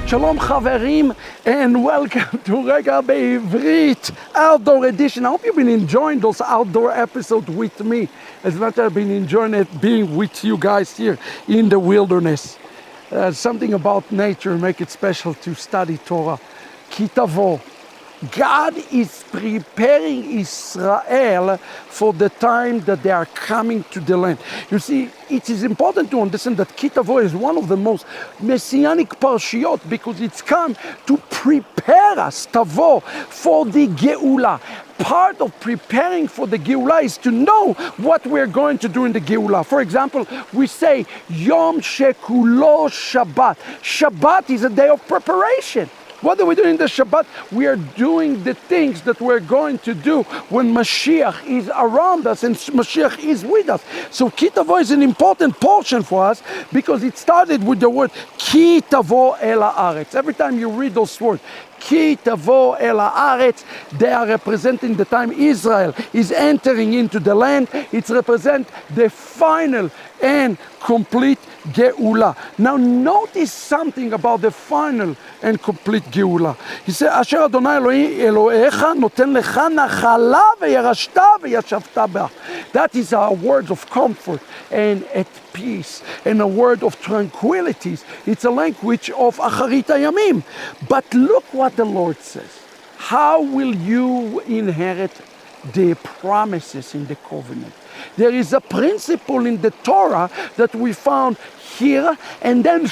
Shalom Chaverim, and welcome to Regah Bivrit Outdoor Edition. I hope you've been enjoying those outdoor episodes with me as much as I've been enjoying it being with you guys here in the wilderness. Something about nature make it special to study Torah. Ki-Tavo. God is preparing Israel for the time that they are coming to the land. You see, it is important to understand that Ki-Tavo is one of the most messianic parshiyot because it's come to prepare us, Tavo, for the Geula. Part of preparing for the Geula is to know what we're going to do in the Geula. For example, we say, Yom Shekulo Shabbat. Shabbat is a day of preparation. What are we doing in the Shabbat? We are doing the things that we're going to do when Machia'h is around us and Machia'h is with us. So Ki-Tavo is an important portion for us because it started with the word Ki-Tavo el haaretz. Every time you read those words, Ki-Tavo el haaretz, they are representing the time Israel is entering into the land. It represents the final and complete Geula. Now notice something about the final and complete Geula. He said, Asher Adonai Elohecha noten lecha nachala v'yarashta v'yashavta b'ah. That is our words of comfort and at peace and a word of tranquility. It's a language of Acharit Hayamim. But look what the Lord says. How will you inherit the promises in the covenant? There is a principle in the Torah that we found here, and then Rav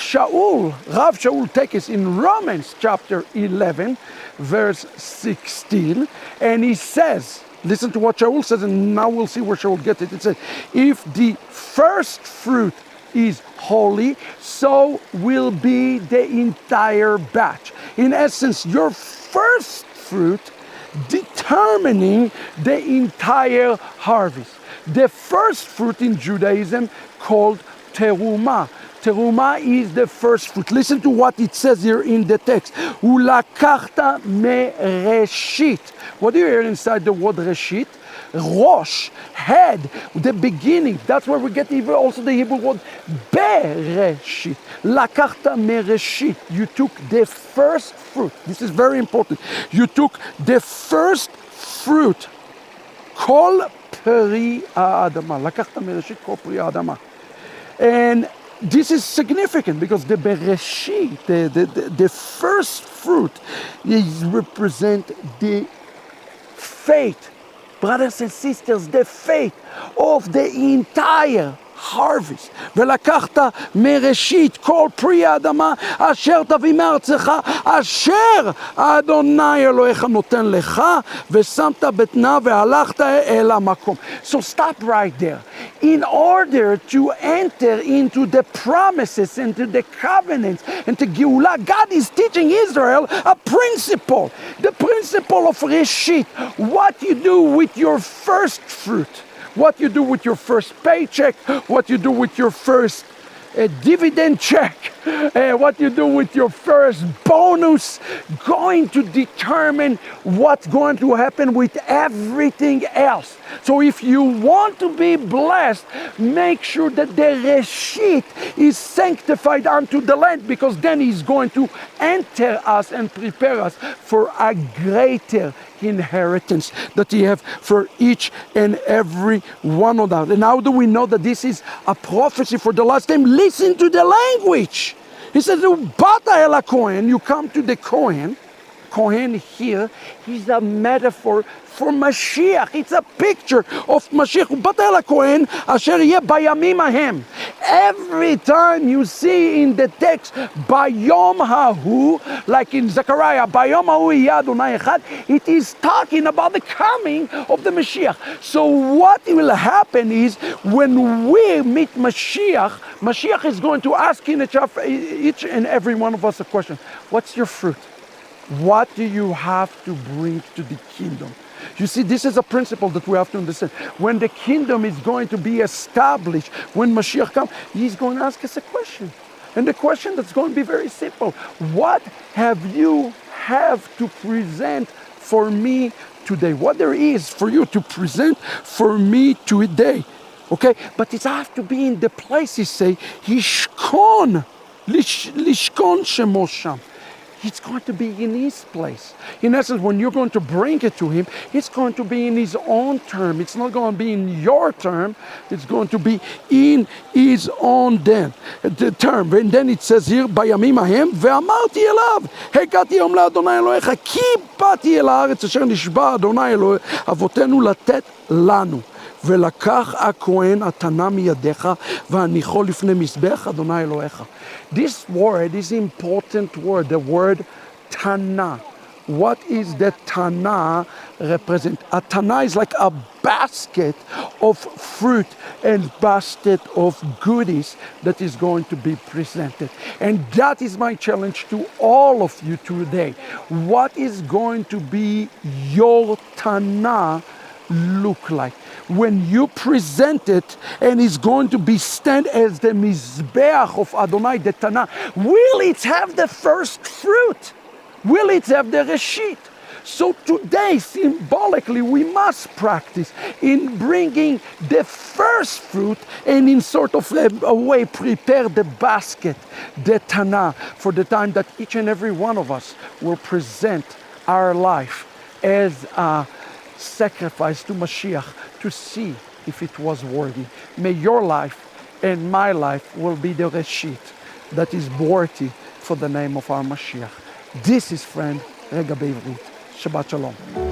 Shaul takes us in Romans chapter 11, verse 16, and he says, listen to what Shaul says, and now we'll see where Shaul gets it. It says, if the first fruit is holy, so will be the entire batch. In essence, your first fruit determining the entire harvest. The first fruit in Judaism called teruma. Teruma is the first fruit. Listen to what it says here in the text. Ulakachta mereshit. What do you hear inside the word reshit? Rosh, head, the beginning. That's where we get even also the Hebrew word bereshit. Lakachta mereshit. You took the first fruit. This is very important. You took the first fruit. Kol peri ha'adama. Lakachta mereshit kol peri ha'adama. And this is significant because the bereshit, the first fruit, is represent the faith. Brothers and sisters, the faith of the entire harvest. ולקחת מראשית כל פרי האדמה אשר תביא מארצך אשר אדוני אלוהיך נותן לך ושמת בטנה והלכת אל המקום. So stop right there. In order to enter into the promises, into the covenants, into Geula, God is teaching Israel a principle. The principle of Reshit. What you do with your first fruit. What you do with your first paycheck, what you do with your first dividend check, what you do with your first bonus, going to determine what's going to happen with everything else. So if you want to be blessed, make sure that the Reshit is sanctified unto the land, because then he's going to enter us and prepare us for a greater inheritance that he have for each and every one of us. And how do we know that this is a prophecy for the last time? Listen to the language. He says, Bata el Kohen, you come to the Kohen. Kohen here is a metaphor for Mashiach. It's a picture of Mashiach. Bata el Kohen asher yeh bayamim ahem. Every time you see in the text bayom hahu, like in Zechariah, bayom hahu yeh Adonai echad, it is talking about the coming of the Mashiach. So what will happen is when we meet Mashiach, Mashiach is going to ask each and every one of us a question. What's your fruit? What do you have to bring to the kingdom? You see, this is a principle that we have to understand. When the kingdom is going to be established, when Mashiach comes, he's going to ask us a question. And the question that's going to be very simple. What have you to present for me today? What there is for you to present for me today? Okay? But it has to be in the place, he say, Lishkon shemo sham. it's going to be in his place. In essence, when you're going to bring it to him, it's going to be in his own term. It's not going to be in your term. It's going to be in his own the term. And then it says here, בימים ההם, ואמרתי אליו, הגעתי היום לאדוני אלוהיך, כי באתי אל הארץ אשר נשבע אדוני אלוהי אבותינו לתת לנו. ולקח הכהן התנה מידיך והניחו לפני מזבח אדוני אלוהיך. This word is important word, the word tana. What is the tana represent? A tana is like a basket of fruit and basket of goodies that is going to be presented. And that is my challenge to all of you today. What is going to be your tana look like? When you present it and it's going to be stand as the mizbeach of Adonai, the Tanah, will it have the first fruit? Will it have the reshit? So today, symbolically, we must practice in bringing the first fruit and in sort of a way prepare the basket, the Tanah, for the time that each and every one of us will present our life as a sacrifice to Machia'h to see if it was worthy. May your life and my life will be the reshit that is worthy for the name of our Machia'h. This is friend Regah Bivrit. Shabbat Shalom.